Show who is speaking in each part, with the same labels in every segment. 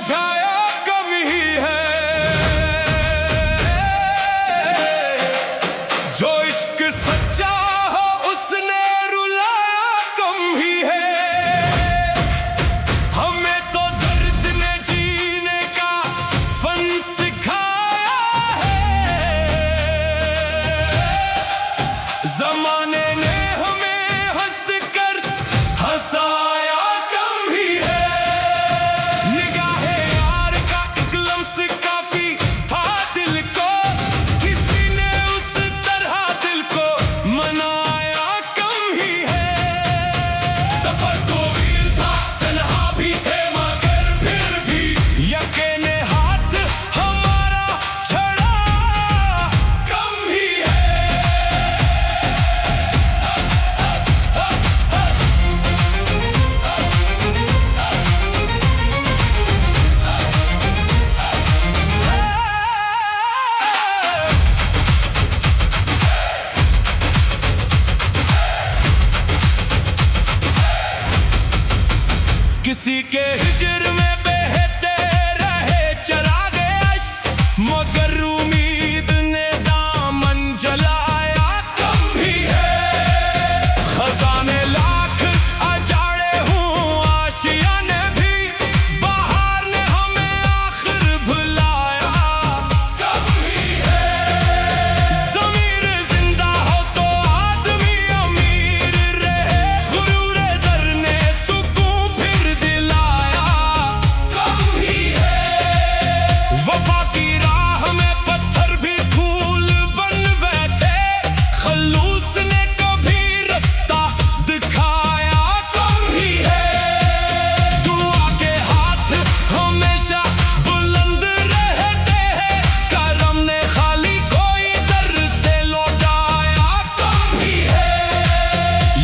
Speaker 1: बुझाया कम ही है। जो इश्क सच्चा हो उसने रुलाया कम ही है। हमें तो दर्द ने जीने का फन सिखाया है। जमाने ने हमें हंस कर हंसाया कम ही है। निगाहे यार का एक लम्स काफी था दिल को, किसी ने उस तरह दिल को मनाया कम ही है। सफर तवील था, तन्हा भी थे मगर फिर भी यकीने हाथ हमारा छड़ा कम ही है। किसी के हिजर में बहते रहे चरागे अश्क, मगर उम्मीद ने दामन जलाया कम ही है। खजाने लाख अजाड़े हूँ आशियाने भी, बाहर ने हमें आखिर भुलाया कम ही है। ज़मीर जिंदा हो तो आदमी अमीर रहे, गुरूर ज़र ने सुकून फिर दिलाया कम ही है। वफा की राह में पत्थर भी फूल बन बैठे, खलूस ने कभी रास्ता दिखाया कम ही है। दुआ के हाथ हमेशा बुलंद रहते हैं, करम ने खाली कोई दर से लौटाया कम ही है।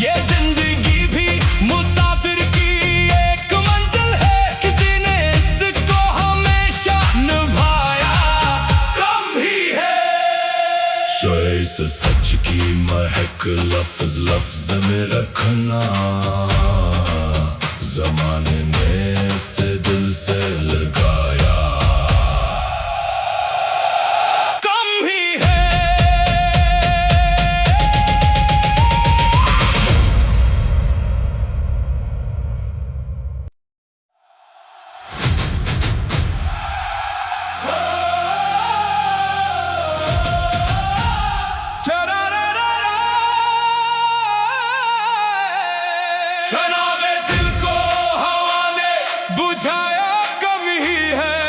Speaker 1: ये जिंदगी भी मुसाफिर की एक मंजिल है, किसी ने इसको हमेशा निभाया कम ही है। इस सच की महक लफ्ज लफ्ज में रखना, जमाने ने इसे दिल से लगाया कम ही है। शराबे दिल को हवा ने बुझाया कम ही है।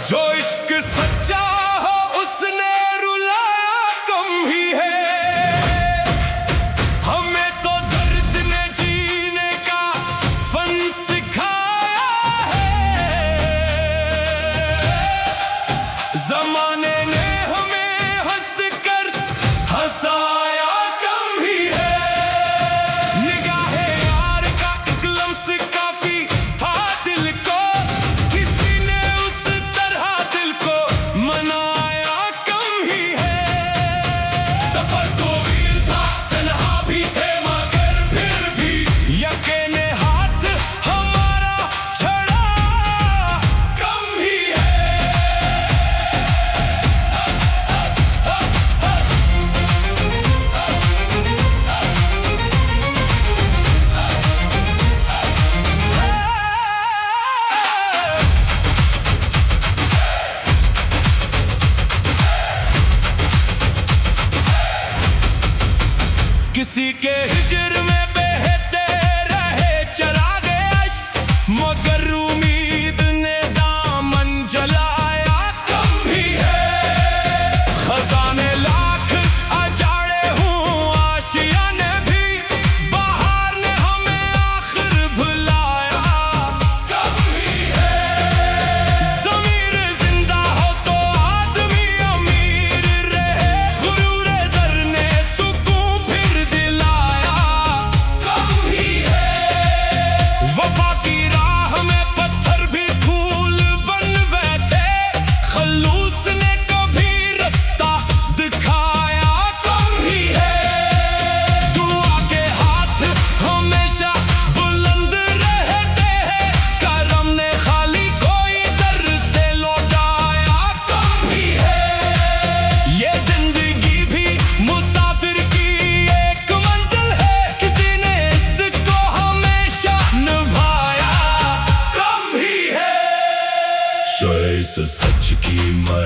Speaker 1: जो इश्क सच्चा हो उसने रुलाया कम ही है। हमें तो दर्द ने जीने का फन सिखाया है। जमाने ने हमें हंस कर हंसाया कम ही है। निगाहे यार का एक लम्स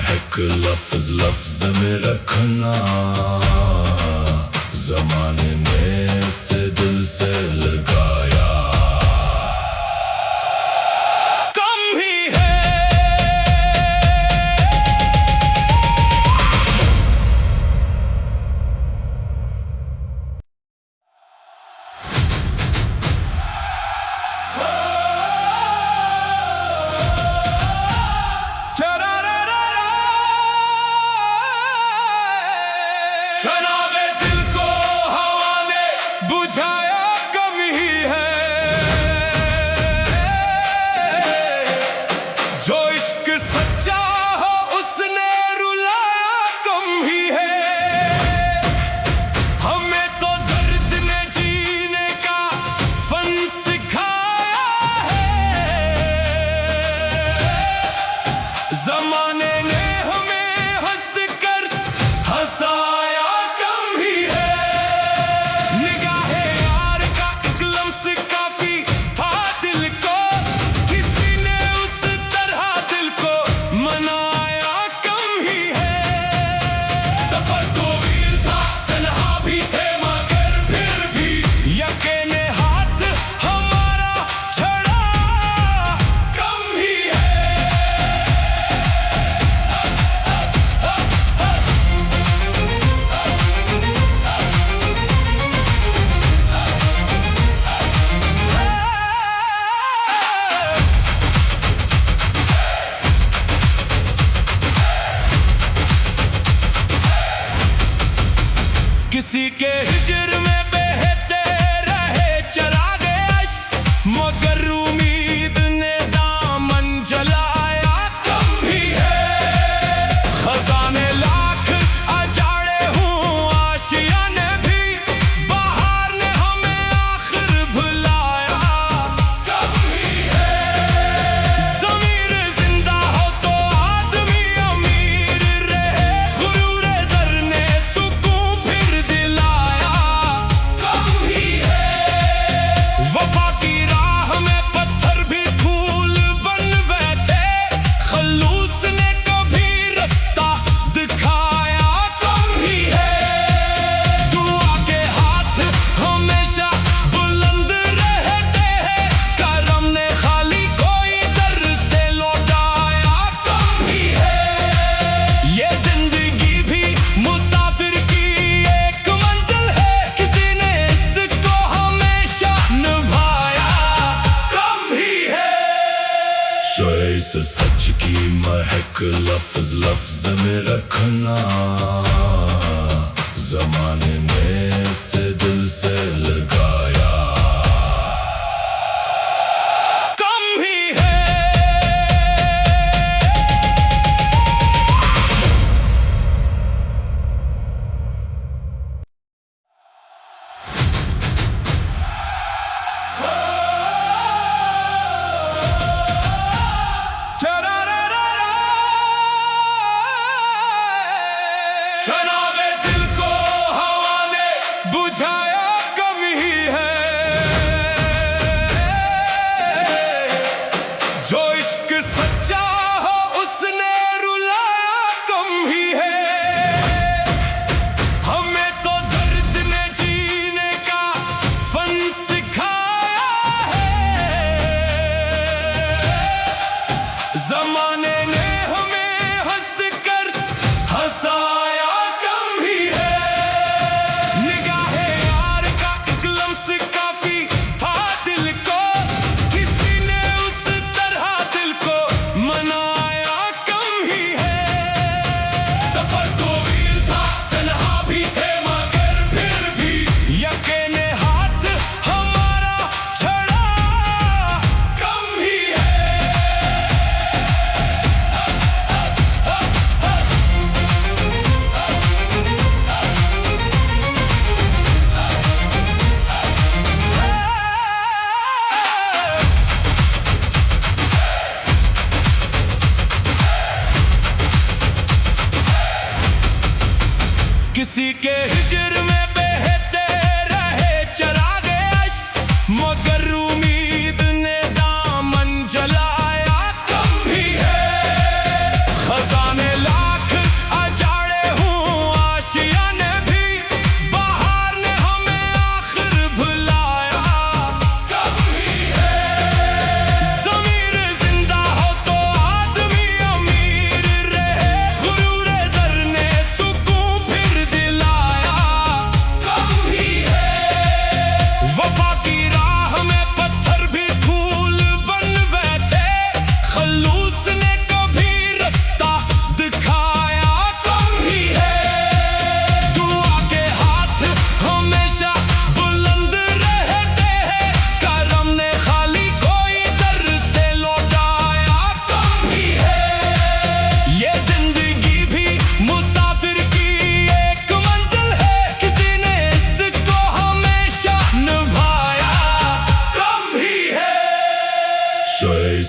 Speaker 1: महक लफ्ज लफ्ज में रखना, जमाने ने से दिल से लगाया। कम ही है चनावे दिल को हवा ने बुझाया, कम ही है जो इश्क सच्चा हो उसने रुलाया, कम ही है हमें तो दर्द ने जीने का फन सिखाया है। जमाने ने हमें हंस कर हंसाया, किसी के हिजर में बहते रहे चरागे अश्क, मगर उम्मीद ने दामन जलाया, कम ही है खजाने लाख अजाड़े हूँ आशियाने भी, बाहर ने हमें आखिर भुलाया, कम ही है ज़मीर जिंदा हो तो आदमी अमीर रहे, गुरूर ज़र ने सुकून फिर दिलाया, कम ही है वफा की राह में पत्थर भी फूल बन बैठे, खलूस ने कभी रास्ता दिखाया, कम ही है दुआ के हाथ हमेशा बुलंद रहते हैं, करम ने खाली कोई दर से लौटाया, कम ही है ये जिंदगी भी मुसाफिर की एक मंजिल है, किसी ने इसको हमेशा निभाया, कम ही है इस सच की महक लफ्ज लफ्ज में रखना, जमाने ने से दिल से लगाया, कम ही है चनावे दिल को हवा ने बुझाया, कम ही है जो इश्क सच्चा हो उसने रुलाया, कम ही है हमें तो दर्द ने जीने का फन सिखाया है। जमाने ने हमें हंस कर हंसाया, कम ही है निगाहे यार का एक लम्स काफी था दिल को, किसी ने उस तरह दिल को मनाया, कम ही है सफर तवील था तन्हा भी थे मगर फिर भी यकीने हाथ हमारा छड़ा, कम ही है किसी के हिजर में बहते रहे चरागे अश्क, मगर उम्मीद ने दामन जलाया, कम ही है खजाने ला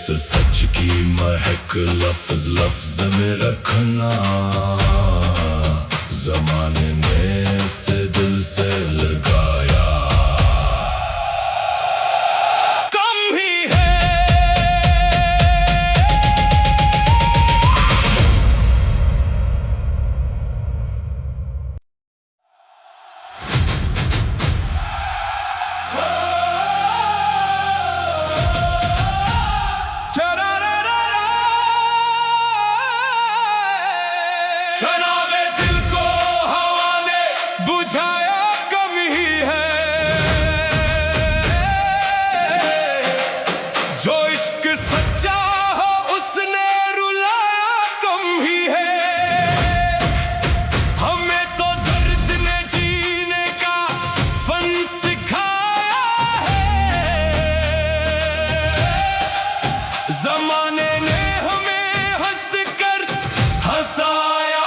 Speaker 1: इस सच की महक लफ्ज लफ्ज में रखना, जमाने ने इसे दिल से लगाया। कम ही है शराबे दिल को हवा ने बुझाया, कम ही है जो इश्क सच्चा हो उसने रुलाया, कम ही है हमें तो दर्द ने जीने का फन सिखाया है। जमाने ने हमें हंस कर हंसाया,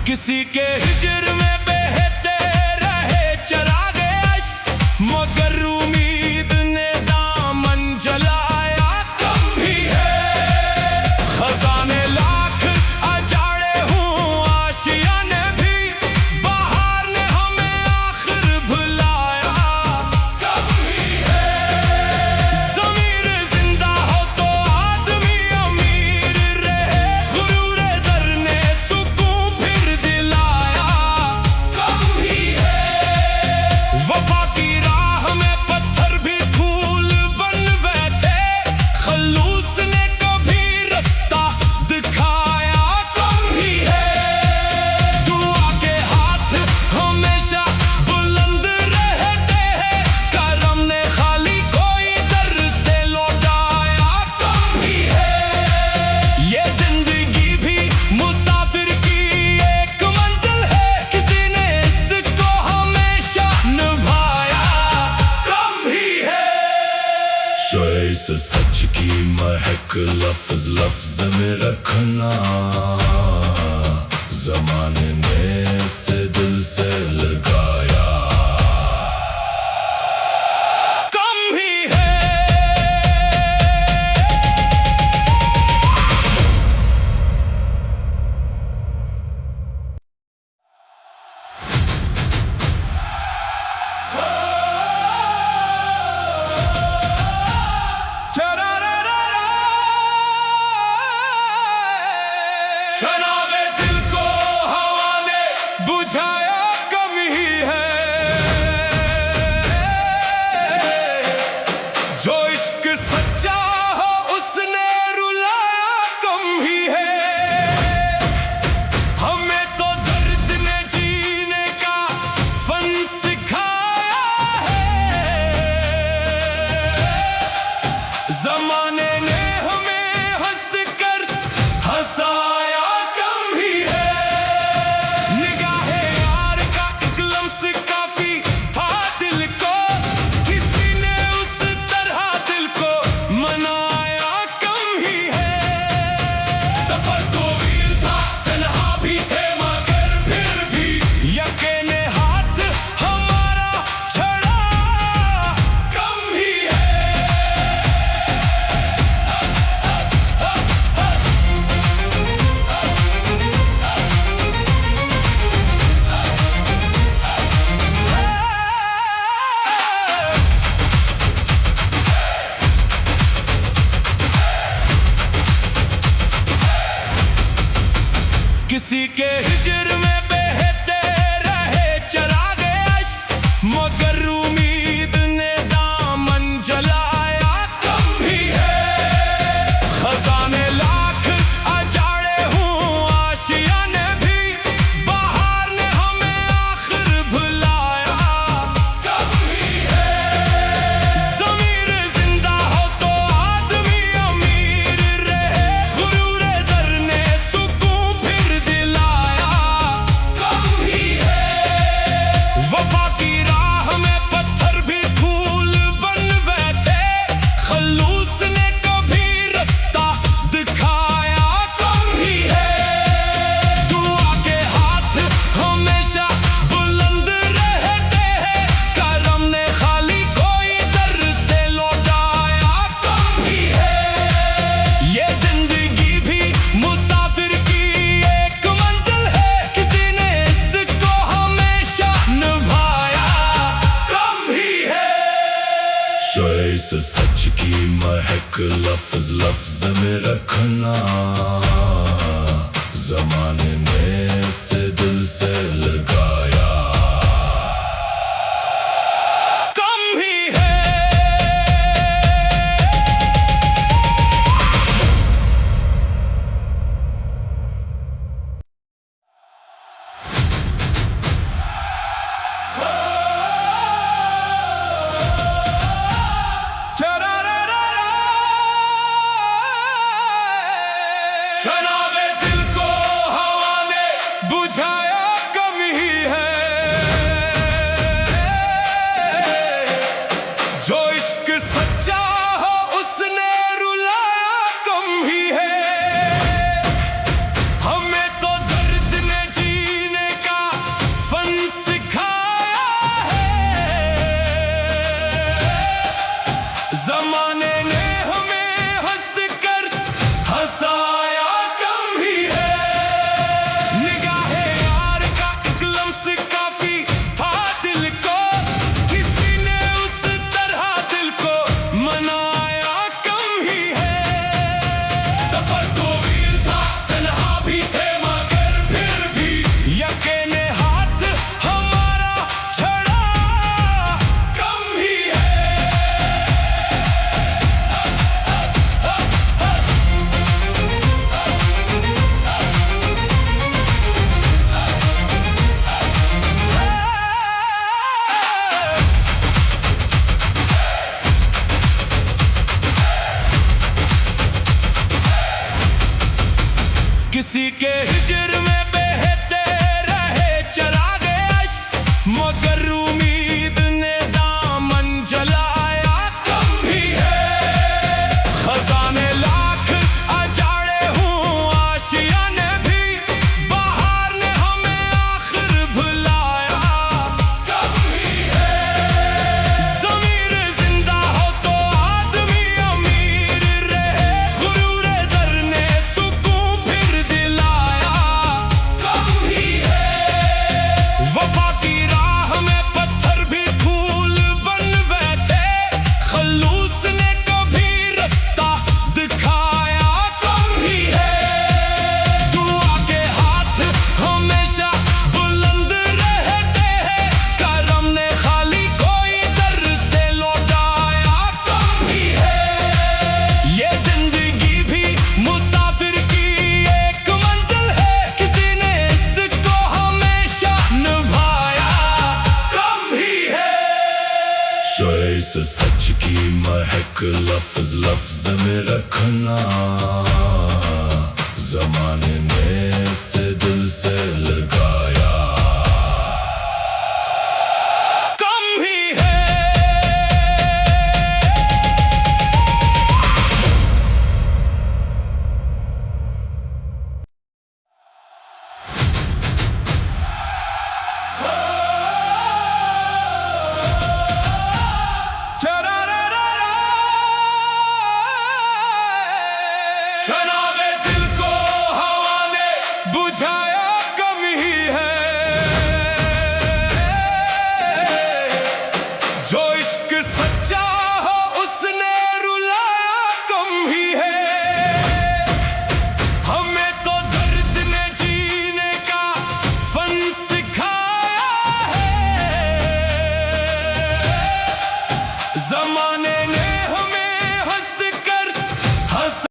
Speaker 1: किसी के हिजर में बहते रहे चरागे अश्क, मगर उम्मीद ने दामन जलाया, कम ही है खजाने लाख अजाड़े हूँ आशियाने भी, बाहर ने हमें आखिर भुलाया, कम ही है ज़मीर जिंदा हो तो आदमी अमीर रहे, गुरूर ज़र ने सुकून फिर दिलाया, कम ही है वफा की राह में पत्थर भी फूल बन बैठे, खलूस ने कभी रास्ता दिखाया, कम ही है दुआ के हाथ हमेशा बुलंद रहते हैं, करम ने खाली कोई दर से लौटाया, कम ही है ये जिंदगी भी मुसाफिर की एक मंजिल है, किसी ने इसको हमेशा निभाया, कम ही है इस सच की महक लफ्ज लफ्ज में रखना, जमाने ने इसे दिल से लगाया, कम ही है। शराबे दिल को हवा ने शोए से सच की महक लफ्ज लफ्ज में रखना, जमाने ने से दिल से लगाया कम ही है। शराबे दिल को हवा ने बुझाया कम ही है। जो इश्क सच्चा हो उसने रुलाया कम ही है। हमें तो दर्द ने जीने का फन सिखाया है। जमाने ने हमें हंस कर हंसाया किसी के हिजर में बहते रहे चरागे अश्क, मगर उम्मीद ने दामन जलाया कम ही है। खजाने लाख अजाड़े हूँ आशियाने भी, बाहर ने हमें आखिर भुलाया कम ही है। ज़मीर जिंदा हो तो आदमी अमीर रहे, गुरूर ज़र ने सुकून फिर दिलाया कम ही है। वफा की राह में पत्थर भी फूल बन बैठे, खलूस ने कभी रास्ता दिखाया कम ही है। दुआ के हाथ हमेशा बुलंद रहते हैं, करम ने खाली कोई दर से लौटाया कम ही है। ये जिंदगी भी मुसाफिर की एक मंजिल है, किसी ने इसको हमेशा निभाया कम ही है। शोए से सच की महक लफ्ज लफ्ज में रखना, जमाने ने से दिल से लगाया कम ही है। Turn